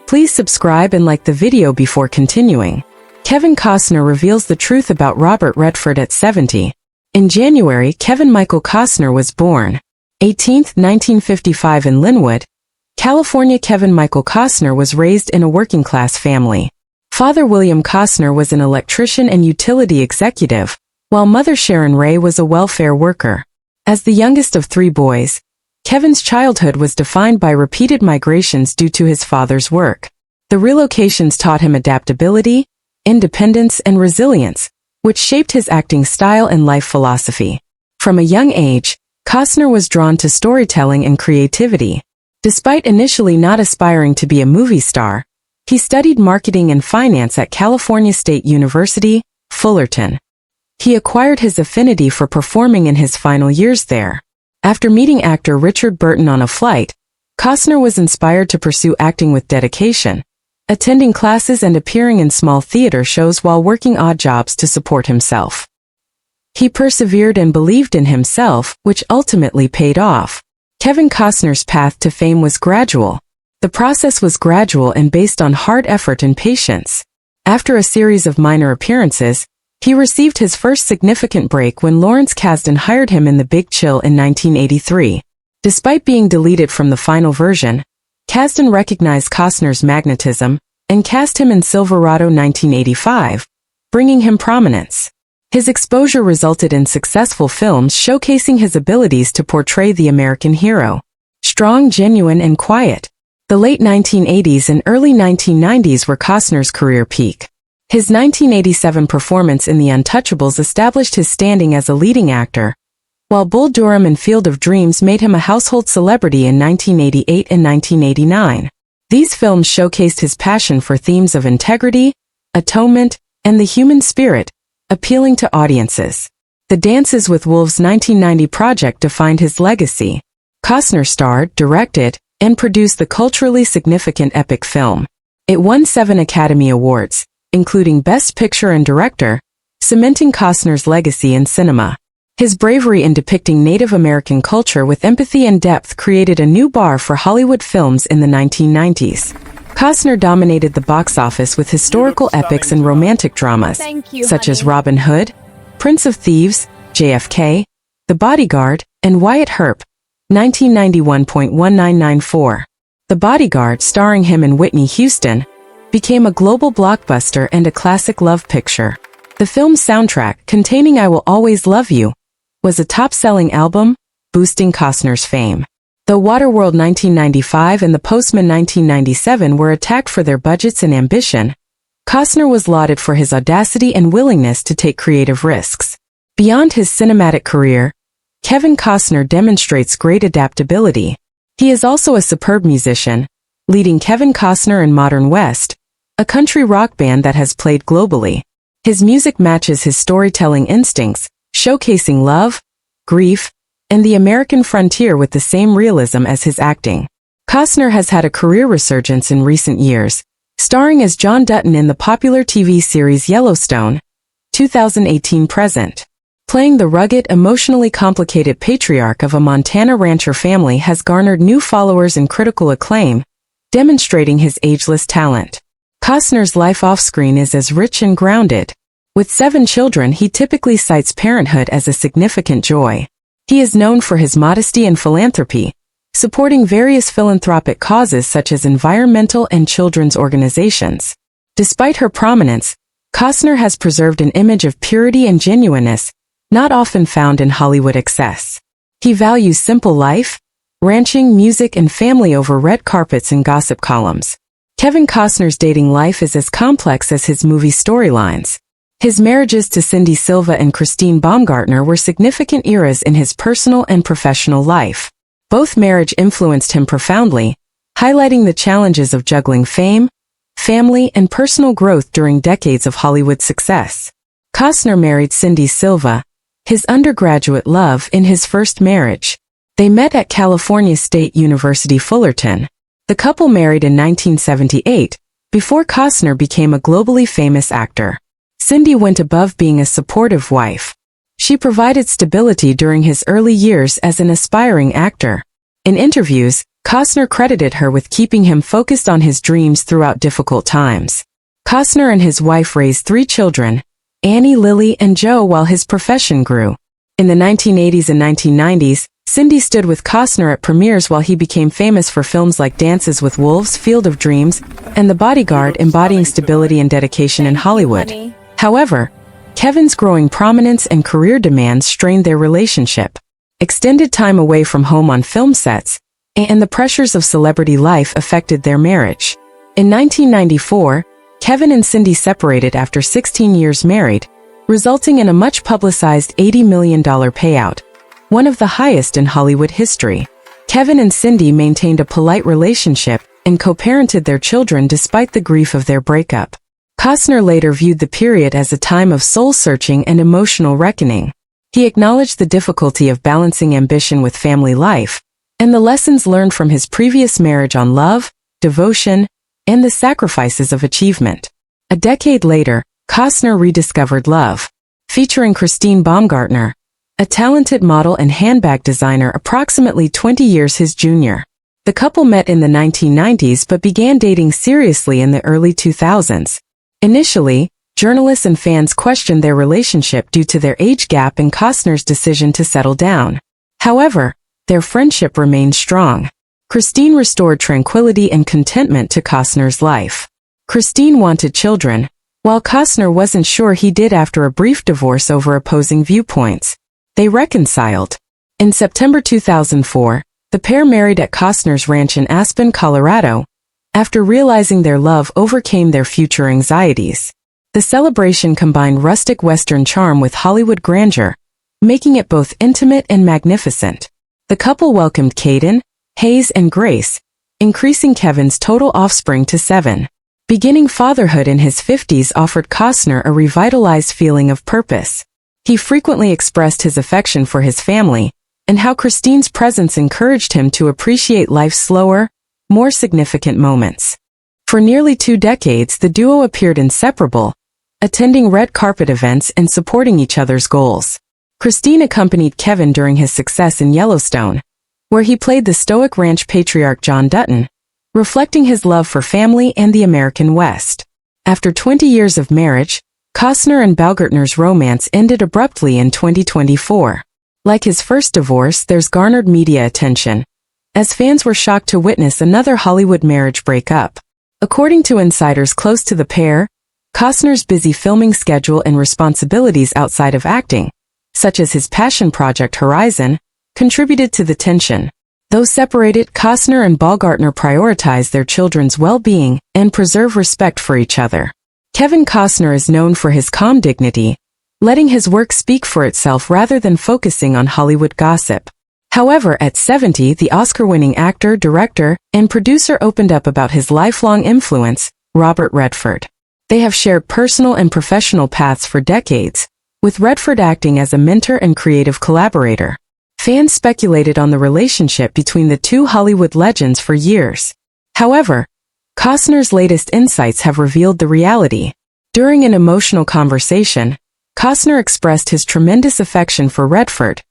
Please subscribe and like the video before continuing. Kevin Costner reveals the truth about Robert Redford at 70. In January, Kevin Michael Costner was born. 18th, 1955 in Linwood, California. Kevin Michael Costner was raised in a working-class family. Father William Costner was an electrician and utility executive, while mother Sharon Ray was a welfare worker. As the youngest of 3 boys, Kevin's childhood was defined by repeated migrations due to his father's work. The relocations taught him adaptability, independence, and resilience, which shaped his acting style and life philosophy. From a young age, Costner was drawn to storytelling and creativity. Despite initially not aspiring to be a movie star, he studied marketing and finance at California State University, Fullerton. He acquired his affinity for performing in his final years there. After meeting actor Richard Burton on a flight, Costner was inspired to pursue acting with dedication, attending classes and appearing in small theater shows while working odd jobs to support himself. He persevered and believed in himself, which ultimately paid off. Kevin Costner's path to fame was gradual. The process was gradual and based on hard effort and patience. After a series of minor appearances, he received his first significant break when Lawrence Kasdan hired him in The Big Chill in 1983. Despite being deleted from the final version, Kasdan recognized Costner's magnetism and cast him in Silverado 1985, bringing him prominence. His exposure resulted in successful films showcasing his abilities to portray the American hero. Strong, genuine, and quiet. The late 1980s and early 1990s were Costner's career peak. His 1987 performance in The Untouchables established his standing as a leading actor, while Bull Durham and Field of Dreams made him a household celebrity in 1988 and 1989. These films showcased his passion for themes of integrity, atonement, and the human spirit, appealing to audiences. The Dances with Wolves 1990 project defined his legacy. Costner starred, directed, and produced the culturally significant epic film. It won 7 Academy Awards, including Best Picture and Director, cementing Costner's legacy in cinema. His bravery in depicting Native American culture with empathy and depth created a new bar for Hollywood films in the 1990s. Costner dominated the box office with historical epics and romantic dramas, such as Robin Hood, Prince of Thieves, JFK, The Bodyguard, and Wyatt Earp, 1991.1994. The Bodyguard, starring him and Whitney Houston, became a global blockbuster and a classic love picture. The film's soundtrack, containing I Will Always Love You, was a top-selling album, boosting Costner's fame. Though Waterworld 1995 and The Postman 1997 were attacked for their budgets and ambition, Costner was lauded for his audacity and willingness to take creative risks. Beyond his cinematic career, Kevin Costner demonstrates great adaptability. He is also a superb musician, leading Kevin Costner and Modern West, a country rock band that has played globally. His music matches his storytelling instincts, showcasing love, grief, and the American frontier with the same realism as his acting. Costner has had a career resurgence in recent years, starring as John Dutton in the popular TV series Yellowstone, 2018-present. Playing the rugged, emotionally complicated patriarch of a Montana rancher family has garnered new followers and critical acclaim, demonstrating his ageless talent. Costner's life off-screen is as rich and grounded. With 7 children, he typically cites parenthood as a significant joy. He is known for his modesty and philanthropy, supporting various philanthropic causes such as environmental and children's organizations. Despite her prominence, Costner has preserved an image of purity and genuineness, not often found in Hollywood excess. He values simple life, ranching, music, and family over red carpets and gossip columns. Kevin Costner's dating life is as complex as his movie storylines. His marriages to Cindy Silva and Christine Baumgartner were significant eras in his personal and professional life. Both marriages influenced him profoundly, highlighting the challenges of juggling fame, family, and personal growth during decades of Hollywood success. Costner married Cindy Silva, his undergraduate love, in his first marriage. They met at California State University Fullerton. The couple married in 1978, before Costner became a globally famous actor. Cindy went above being a supportive wife. She provided stability during his early years as an aspiring actor. In interviews, Costner credited her with keeping him focused on his dreams throughout difficult times. Costner and his wife raised 3 children, Annie, Lily, and Joe, while his profession grew. In the 1980s and 1990s, Cindy stood with Costner at premieres while he became famous for films like Dances with Wolves, Field of Dreams, and The Bodyguard, embodying stability and dedication in Hollywood. However, Kevin's growing prominence and career demands strained their relationship. Extended time away from home on film sets, and the pressures of celebrity life affected their marriage. In 1994, Kevin and Cindy separated after 16 years married, resulting in a much-publicized $80 million payout, one of the highest in Hollywood history. Kevin and Cindy maintained a polite relationship and co-parented their children despite the grief of their breakup. Costner later viewed the period as a time of soul-searching and emotional reckoning. He acknowledged the difficulty of balancing ambition with family life, and the lessons learned from his previous marriage on love, devotion, and the sacrifices of achievement. A decade later, Costner rediscovered love. Featuring Christine Baumgartner, a talented model and handbag designer approximately 20 years his junior. The couple met in the 1990s but began dating seriously in the early 2000s. Initially, journalists and fans questioned their relationship due to their age gap and Costner's decision to settle down. However, their friendship remained strong. Christine restored tranquility and contentment to Costner's life. Christine wanted children, while Costner wasn't sure he did after a brief divorce over opposing viewpoints. They reconciled. In September 2004, the pair married at Costner's ranch in Aspen, Colorado, after realizing their love overcame their future anxieties. The celebration combined rustic Western charm with Hollywood grandeur, making it both intimate and magnificent. The couple welcomed Caden, Hayes, and Grace, increasing Kevin's total offspring to 7. Beginning fatherhood in his 50s offered Costner a revitalized feeling of purpose. He frequently expressed his affection for his family, and how Christine's presence encouraged him to appreciate life's slower, more significant moments. For nearly 2 decades, the duo appeared inseparable, attending red carpet events and supporting each other's goals. Christine accompanied Kevin during his success in Yellowstone, where he played the stoic ranch patriarch John Dutton, reflecting his love for family and the American West. After 20 years of marriage, Costner and Baumgartner's romance ended abruptly in 2024. Like his first divorce, there's garnered media attention, as fans were shocked to witness another Hollywood marriage breakup. According to insiders close to the pair, Costner's busy filming schedule and responsibilities outside of acting, such as his passion project Horizon, contributed to the tension. Though separated, Costner and Baumgartner prioritized their children's well-being and preserve respect for each other. Kevin Costner is known for his calm dignity, letting his work speak for itself rather than focusing on Hollywood gossip. However, at 70, the Oscar-winning actor, director, and producer opened up about his lifelong influence, Robert Redford. They have shared personal and professional paths for decades, with Redford acting as a mentor and creative collaborator. Fans speculated on the relationship between the two Hollywood legends for years. However, Costner's latest insights have revealed the reality. During an emotional conversation, Costner expressed his tremendous affection for Redford,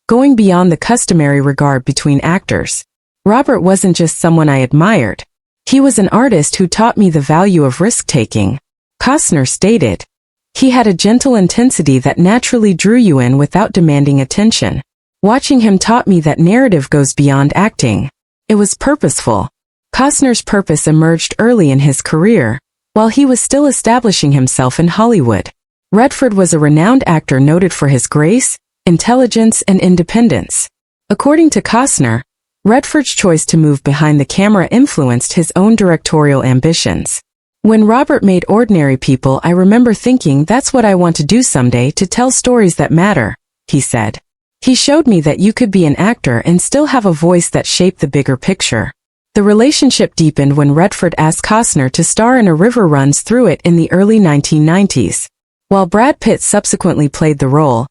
going beyond the customary regard between actors. Robert wasn't just someone I admired. He was an artist who taught me the value of risk-taking, Costner stated. He had a gentle intensity that naturally drew you in without demanding attention. Watching him taught me that narrative goes beyond acting. It was purposeful. Costner's purpose emerged early in his career, while he was still establishing himself in Hollywood. Redford was a renowned actor noted for his grace, intelligence, and independence. According to Costner, Redford's choice to move behind the camera influenced his own directorial ambitions. When Robert made Ordinary People, I remember thinking that's what I want to do someday, to tell stories that matter, he said. He showed me that you could be an actor and still have a voice that shaped the bigger picture. The relationship deepened when Redford asked Costner to star in A River Runs Through It in the early 1990s. While Brad Pitt subsequently played the role,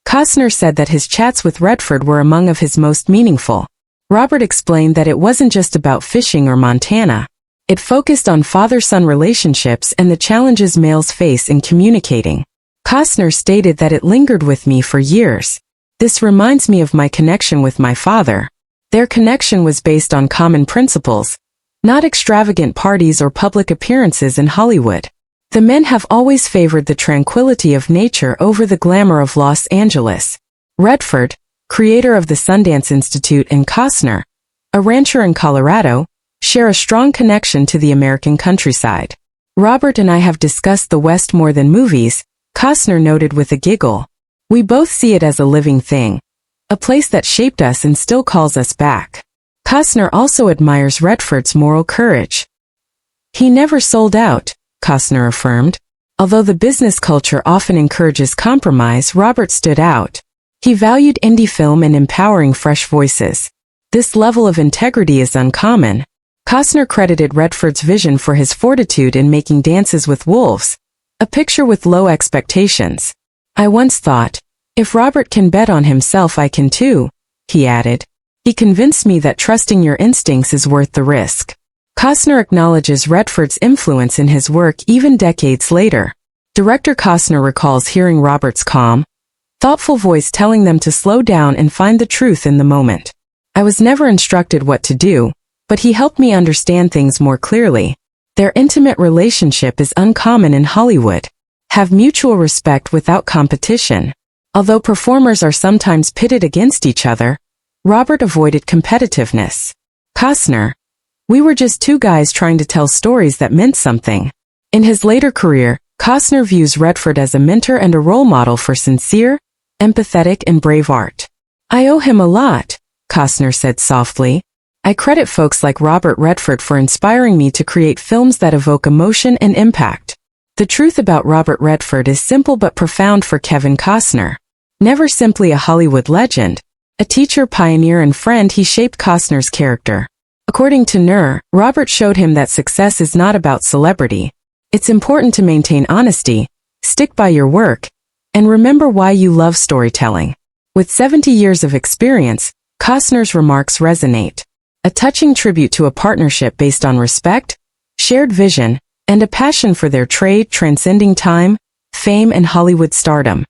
Costner said that his chats with Redford were among of his most meaningful. Robert explained that it wasn't just about fishing or Montana. It focused on father-son relationships and the challenges males face in communicating. Costner stated that it lingered with me for years. This reminds me of my connection with my father. Their connection was based on common principles, not extravagant parties or public appearances in Hollywood. The men have always favored the tranquility of nature over the glamour of Los Angeles. Redford, creator of the Sundance Institute, and Costner, a rancher in Colorado, share a strong connection to the American countryside. Robert and I have discussed the West more than movies, Costner noted with a giggle. We both see it as a living thing, a place that shaped us and still calls us back. Costner also admires Redford's moral courage. He never sold out, Costner affirmed. Although the business culture often encourages compromise, Robert stood out. He valued indie film and empowering fresh voices. This level of integrity is uncommon. Costner credited Redford's vision for his fortitude in making Dances with Wolves, a picture with low expectations. I once thought, if Robert can bet on himself, I can too, he added. He convinced me that trusting your instincts is worth the risk. Costner acknowledges Redford's influence in his work even decades later. Director Costner recalls hearing Robert's calm, thoughtful voice telling them to slow down and find the truth in the moment. I was never instructed what to do, but he helped me understand things more clearly. Their intimate relationship is uncommon in Hollywood. Have mutual respect without competition. Although performers are sometimes pitted against each other, Robert avoided competitiveness. Costner, we were just two guys trying to tell stories that meant something. In his later career, Costner views Redford as a mentor and a role model for sincere, empathetic, and brave art. I owe him a lot, Costner said softly. I credit folks like Robert Redford for inspiring me to create films that evoke emotion and impact. The truth about Robert Redford is simple but profound for Kevin Costner. Never simply a Hollywood legend, a teacher, pioneer, and friend, he shaped Costner's character. According to Nur, Robert showed him that success is not about celebrity. It's important to maintain honesty, stick by your work, and remember why you love storytelling. With 70 years of experience, Costner's remarks resonate. A touching tribute to a partnership based on respect, shared vision, and a passion for their trade transcending time, fame, and Hollywood stardom.